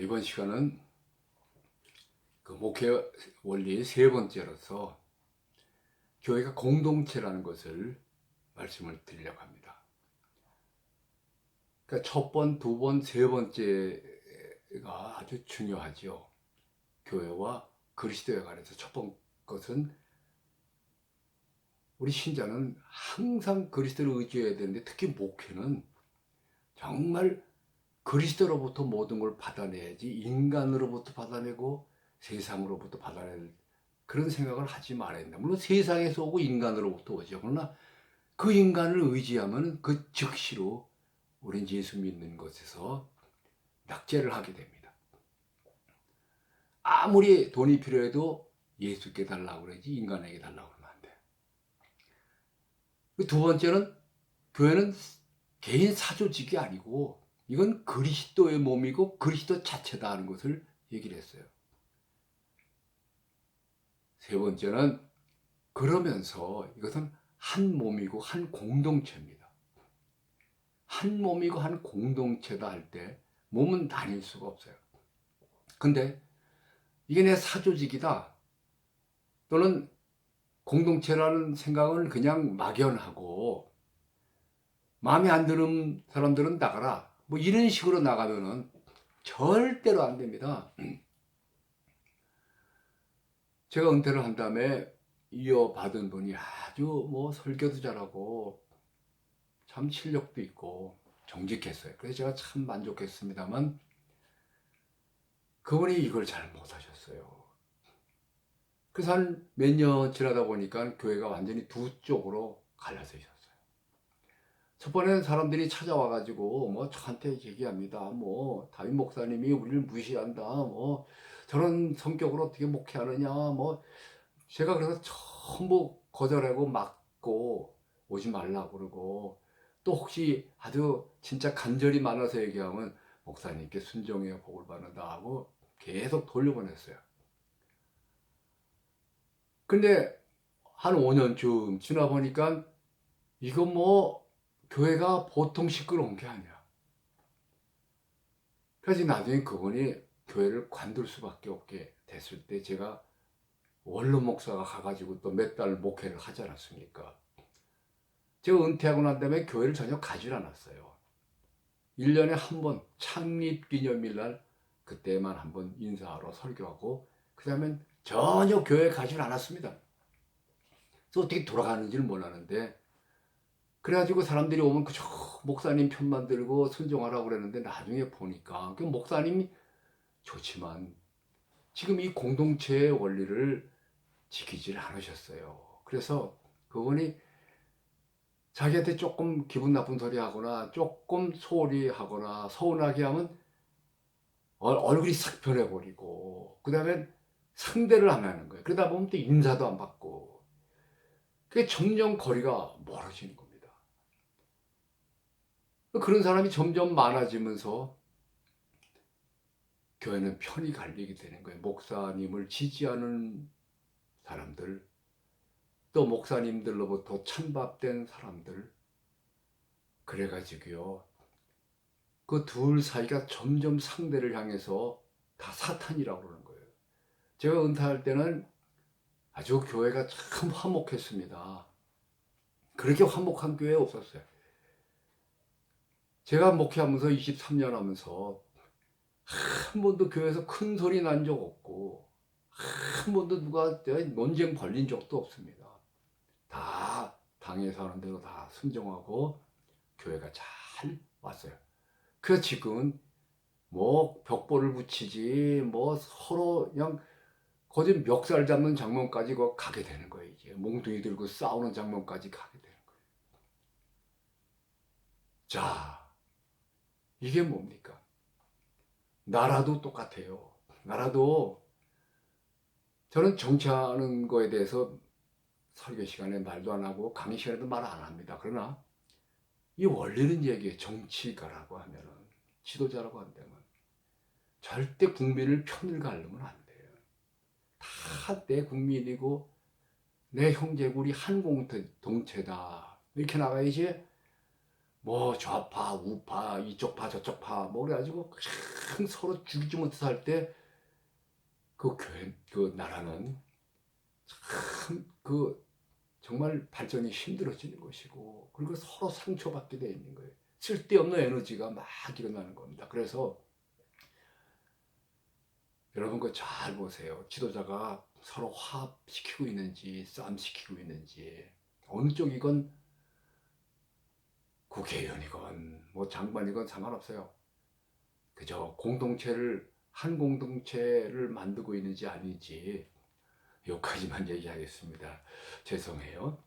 이번 시간은 그 목회 원리 세 번째로서 교회가 공동체라는 것을 말씀을 드리려고 합니다. 그러니까 첫 번, 두 번, 세 번째가 아주 중요하죠. 교회와 그리스도에 관해서 첫 번 것은 우리 신자는 항상 그리스도를 의지해야 되는데 특히 목회는 정말 그리스도로부터 모든 걸 받아내야지 인간으로부터 받아내고 세상으로부터 받아낼 그런 생각을 하지 말아야 된다. 물론 세상에서 오고 인간으로부터 오죠. 그러나 그 인간을 의지하면 그 즉시로 우린 예수 믿는 것에서 낙제를 하게 됩니다. 아무리 돈이 필요해도 예수께 달라고 그러지 인간에게 달라고 그러면 안 돼요. 두 번째는 교회는 개인 사조직이 아니고 이건 그리스도의 몸이고 그리스도 자체다 하는 것을 얘기를 했어요. 세 번째는 그러면서 이것은 한 몸이고 한 공동체입니다. 한 몸이고 한 공동체다 할 때 몸은 나뉠 수가 없어요. 근데 이게 내 사조직이다 또는 공동체라는 생각을 그냥 막연하고 마음에 안 드는 사람들은 나가라 뭐 이런 식으로 나가면은 절대로 안 됩니다. 제가 은퇴를 한 다음에 이어받은 분이 아주 뭐 설교도 잘하고 참 실력도 있고 정직했어요. 그래서 제가 참 만족했습니다만 그분이 이걸 잘 못하셨어요. 그래서 한 몇 년 지나다 보니까 교회가 완전히 두 쪽으로 갈라져 있었어요. 첫 번에는 사람들이 찾아와가지고 뭐 저한테 얘기합니다. 뭐 다윗 목사님이 우리를 무시한다. 뭐 저런 성격으로 어떻게 목회하느냐. 뭐 제가 그래서 전부 거절하고 막고 오지 말라고 그러고 또 혹시 아주 진짜 간절히 많아서 얘기하면 목사님께 순종해야 복을 받는다 하고 계속 돌려보냈어요. 근데 한 5년쯤 지나 보니까 이거 뭐 교회가 보통 시끄러운 게 아니야. 그래서 나중에 그분이 교회를 관둘 수밖에 없게 됐을 때 제가 원로 목사가 가가지고 또 몇 달 목회를 하지 않았습니까? 제가 은퇴하고 난 다음에 교회를 전혀 가질 않았어요. 1년에 한 번 창립 기념일 날 그때만 한 번 인사하러 설교하고 그 다음엔 전혀 교회에 가질 않았습니다. 그래서 어떻게 돌아가는지를 몰랐는데 그래가지고 사람들이 오면 그저 목사님 편만 들고 순종하라고 그랬는데 나중에 보니까 그 목사님이 좋지만 지금 이 공동체의 원리를 지키질 않으셨어요. 그래서 그분이 자기한테 조금 기분 나쁜 소리 하거나 조금 소홀히 하거나 서운하게 하면 얼굴이 싹 변해버리고 그 다음에 상대를 안 하는 거예요. 그러다 보면 또 인사도 안 받고 그게 점점 거리가 멀어지는 겁니다. 그런 사람이 점점 많아지면서 교회는 편이 갈리게 되는 거예요. 목사님을 지지하는 사람들, 또 목사님들로부터 찬밥된 사람들, 그래가지고요. 그 둘 사이가 점점 상대를 향해서 다 사탄이라고 그러는 거예요. 제가 은퇴할 때는 아주 교회가 참 화목했습니다. 그렇게 화목한 교회 없었어요. 제가 목회하면서 23년 하면서 한 번도 교회에서 큰 소리 난 적 없고 한 번도 누가 논쟁 벌린 적도 없습니다. 다 당에서 하는 대로 다 순종하고 교회가 잘 왔어요. 그래서 지금은 뭐 벽보를 붙이지 뭐 서로 그냥 거짓 멱살 잡는 장면까지 가게 되는 거예요. 이제 몽둥이 들고 싸우는 장면까지 가게 되는 거예요. 자, 이게 뭡니까? 나라도 똑같아요. 나라도 저는 정치하는 거에 대해서 설교 시간에 말도 안 하고 강의 시간에도 말 안 합니다. 그러나 이 원리는 얘기해요. 정치가라고 하면은 지도자라고 한다면 절대 국민을 편을 가르면 안 돼요. 다 내 국민이고 내 형제고 우리 한 공동체다 이렇게 나가야지 뭐 좌파, 우파, 이쪽 파, 저쪽 파, 뭐 그래가지고 그냥 서로 죽이지 못해서 할 때 그 교회, 그 나라는 참 그 정말 발전이 힘들어지는 것이고, 그리고 서로 상처받게 돼 있는 거예요. 쓸데없는 에너지가 막 일어나는 겁니다. 그래서 여러분 그 잘 보세요. 지도자가 서로 화합시키고 있는지 싸움시키고 있는지, 어느 쪽이건 국회의원이건 뭐 장관이건 상관없어요. 그저 한 공동체를 만들고 있는지 아닌지 여기까지만 얘기하겠습니다. 죄송해요.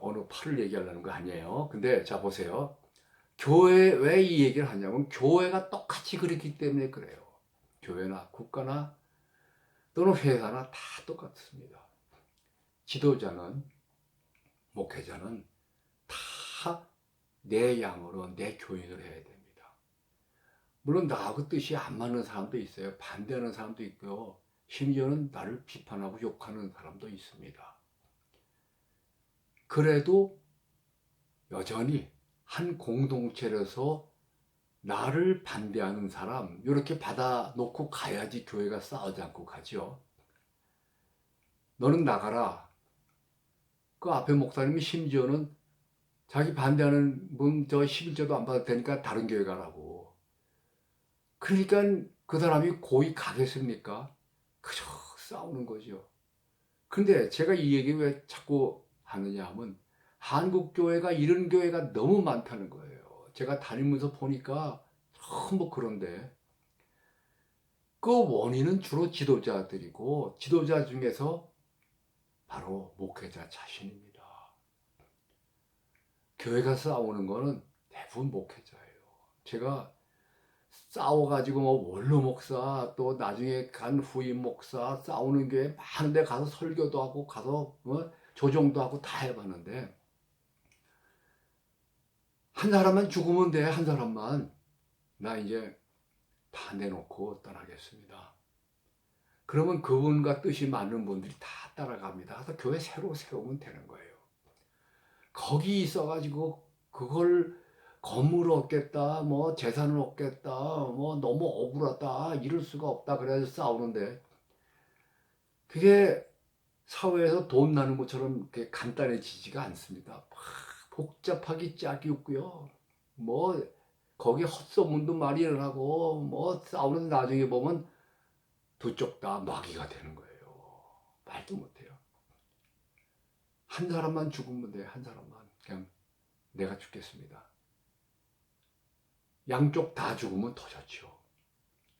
어느 팔을 얘기하려는 거 아니에요. 근데 자 보세요. 교회 왜 이 얘기를 하냐면 교회가 똑같이 그랬기 때문에 그래요. 교회나 국가나 또는 회사나 다 똑같습니다. 지도자는, 목회자는 다 내 양으로 내 교인을 해야 됩니다. 물론 나하고 뜻이 안 맞는 사람도 있어요. 반대하는 사람도 있고요. 심지어는 나를 비판하고 욕하는 사람도 있습니다. 그래도 여전히 한 공동체로서 나를 반대하는 사람 이렇게 받아놓고 가야지 교회가 싸우지 않고 가죠. 너는 나가라. 그 앞에 목사님이 심지어는 자기 반대하는 분 저 11조도 안 받을 테니까 다른 교회 가라고. 그러니까 그 사람이 고이 가겠습니까? 그저 싸우는 거죠. 근데 제가 이 얘기 왜 자꾸 하느냐 하면 한국 교회가 이런 교회가 너무 많다는 거예요. 제가 다니면서 보니까 전부 그런데 그 원인은 주로 지도자들이고 지도자 중에서 바로 목회자 자신입니다. 교회가 싸우는 거는 대부분 목회자예요. 제가 싸워가지고 뭐 원로 목사 또 나중에 간 후임 목사 싸우는 교회 많은데 가서 설교도 하고 가서 뭐 조정도 하고 다 해봤는데 한 사람만 죽으면 돼. 한 사람만. 나 이제 다 내놓고 떠나겠습니다. 그러면 그분과 뜻이 맞는 분들이 다 따라갑니다. 그래서 교회 새로 세우면 되는 거예요. 거기 있어가지고 그걸 건물을 얻겠다, 뭐 재산을 얻겠다, 뭐 너무 억울하다, 이럴 수가 없다. 그래서 싸우는데 그게 사회에서 돈 나는 것처럼 간단해지지가 않습니다. 막 복잡하기 짝이 없고요. 뭐 거기 헛소문도 많이 일어나고 뭐 싸우는 나중에 보면 두 쪽 다 마귀가 되는 거예요. 말도 못해요. 한 사람만 죽으면 돼. 한 사람만. 그냥 내가 죽겠습니다. 양쪽 다 죽으면 더 좋죠.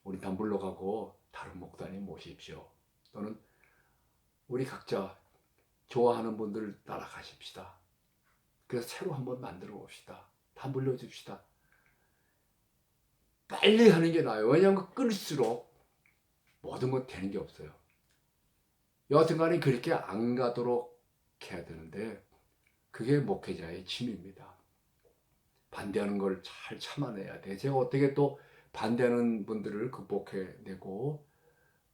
우리 다 물러가고 다른 목사님 모십시오. 또는 우리 각자 좋아하는 분들 따라가십시다. 그래서 새로 한번 만들어 봅시다. 다 물려줍시다. 빨리 하는 게 나아요. 왜냐하면 끌수록 모든 건 되는 게 없어요. 여하튼간에 그렇게 안 가도록 해야 되는데 그게 목회자의 짐입니다. 반대하는 걸 잘 참아내야 돼. 제가 어떻게 또 반대하는 분들을 극복해내고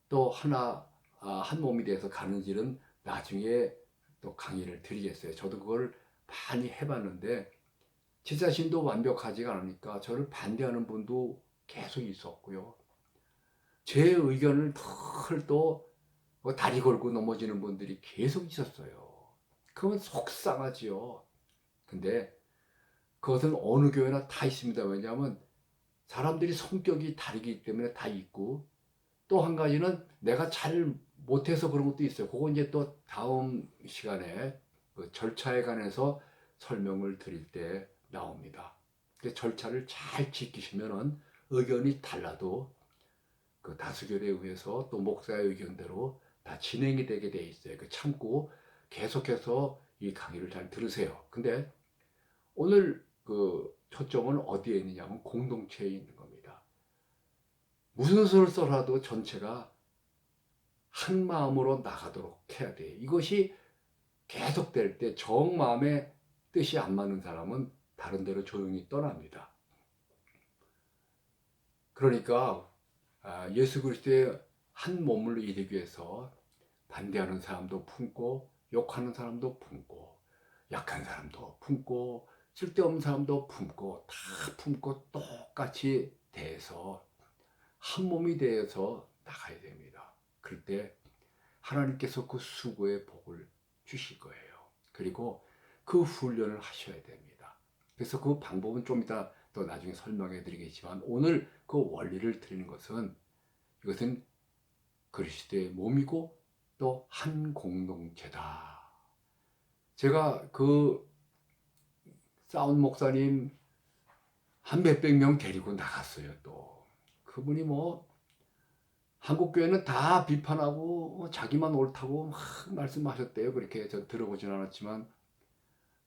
또 한 몸이 돼서 가는지는 나중에 또 강의를 드리겠어요. 저도 그걸 많이 해봤는데 제 자신도 완벽하지가 않으니까 저를 반대하는 분도 계속 있었고요. 제 의견을 또 다리 걸고 넘어지는 분들이 계속 있었어요. 그건 속상하지요. 근데 그것은 어느 교회나 다 있습니다. 왜냐하면 사람들이 성격이 다르기 때문에 다 있고 또 한 가지는 내가 잘 못해서 그런 것도 있어요. 그거 이제 또 다음 시간에 그 절차에 관해서 설명을 드릴 때 나옵니다. 그 절차를 잘 지키시면은 의견이 달라도 그 다수결에 의해서 또 목사의 의견대로 다 진행이 되게 돼 있어요. 그 참고 계속해서 이 강의를 잘 들으세요. 근데 오늘 그 초점은 어디에 있느냐면 공동체에 있는 겁니다. 무슨 수를 써라도 전체가 한 마음으로 나가도록 해야 돼. 이것이 계속될 때 정 마음의 뜻이 안 맞는 사람은 다른 데로 조용히 떠납니다. 그러니까 예수 그리스도의 한 몸을 이루기 위해서 반대하는 사람도 품고 욕하는 사람도 품고 약한 사람도 품고 쓸데없는 사람도 품고 다 품고 똑같이 대해서 한 몸이 되어서 나가야 됩니다. 그럴 때 하나님께서 그 수고의 복을 주실 거예요. 그리고 그 훈련을 하셔야 됩니다. 그래서 그 방법은 좀 이따 또 나중에 설명해 드리겠지만 오늘 그 원리를 드리는 것은 이것은 그리스도의 몸이고 또 한 공동체다. 제가 그 싸운 목사님 한 몇백 명 데리고 나갔어요. 또 그분이 뭐 한국 교회는 다 비판하고 자기만 옳다고 막 말씀하셨대요. 그렇게 전 들어보진 않았지만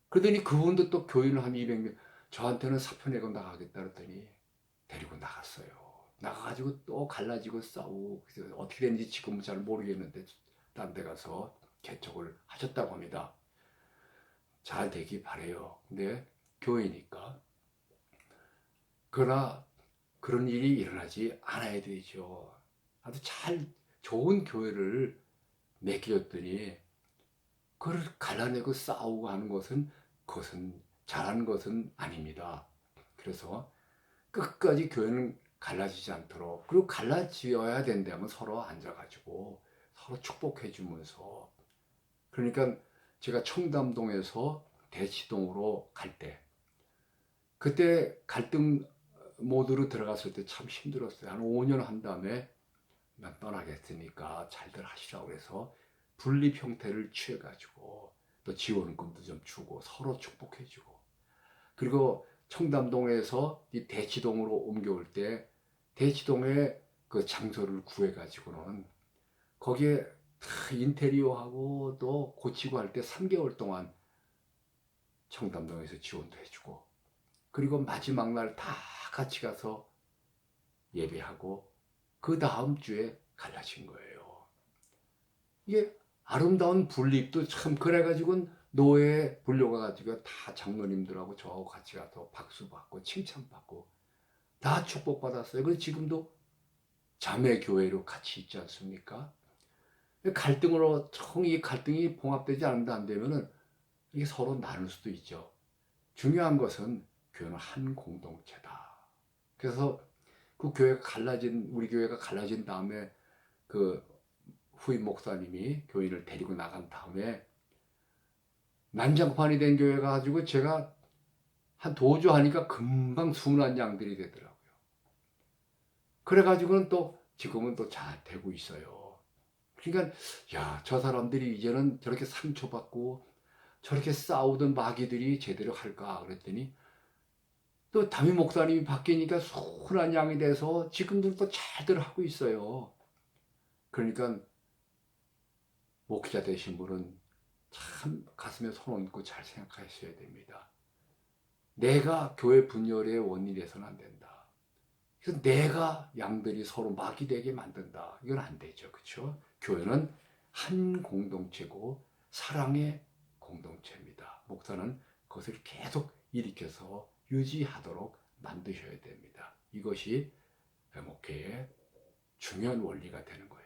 그러더니 그분도 또 교인을 한 200명 저한테는 사표 내고 나가겠다 그랬더니 데리고 나갔어요. 나가가지고 또 갈라지고 싸우고 그래서 어떻게 됐는지 지금은 잘 모르겠는데 딴 데 가서 개척을 하셨다고 합니다. 잘 되기 바래요. 근데 교회니까. 그러나 그런 일이 일어나지 않아야 되죠. 아주 잘 좋은 교회를 맡겨줬더니 그걸 갈라내고 싸우고 하는 것은 그것은 잘하는 것은 아닙니다. 그래서 끝까지 교회는 갈라지지 않도록 그리고 갈라지어야 된다면 서로 앉아가지고 서로 축복해 주면서 그러니까 제가 청담동에서 대치동으로 갈 때 그때 갈등 모드로 들어갔을 때 참 힘들었어요. 한 5년 한 다음에 난 떠나겠으니까 잘들 하시라고 해서 분립 형태를 취해가지고 또 지원금도 좀 주고 서로 축복해주고 그리고 청담동에서 이 대치동으로 옮겨올 때 대치동에 그 장소를 구해가지고는 거기에 다 인테리어하고 또 고치고 할 때 3개월 동안 청담동에서 지원도 해주고 그리고 마지막 날 다 같이 가서 예배하고 그 다음 주에 갈라진 거예요. 이게 아름다운 분립도 참 그래가지고 노예에 불려가가지고 다 장로님들하고 저하고 같이 가서 박수 받고 칭찬받고 다 축복받았어요. 그래서 지금도 자매교회로 같이 있지 않습니까? 갈등으로 이 갈등이 봉합되지 않는다 안 되면은 이게 서로 나눌 수도 있죠. 중요한 것은 교회는 한 공동체다. 그래서 그 교회가 갈라진 우리 교회가 갈라진 다음에 그 후임 목사님이 교인을 데리고 나간 다음에 난장판이 된 교회 가지고 제가 한 도주하니까 금방 순한 양들이 되더라고요. 그래가지고는 또 지금은 또 잘 되고 있어요. 그러니까 야, 저 사람들이 이제는 저렇게 상처받고 저렇게 싸우던 마귀들이 제대로 할까 그랬더니 또 담임 목사님이 바뀌니까 순한 양이 돼서 지금도 또 잘들 하고 있어요. 그러니까 목회자 되신 분은 참 가슴에 손 얹고 잘 생각하셔야 됩니다. 내가 교회 분열의 원인이 돼서는 안 된다. 그래서 내가 양들이 서로 막이 되게 만든다. 이건 안 되죠. 그렇죠? 교회는 한 공동체고 사랑의 공동체입니다. 목사는 그것을 계속 일으켜서 유지하도록 만드셔야 됩니다. 이것이 목회의 중요한 원리가 되는 거예요.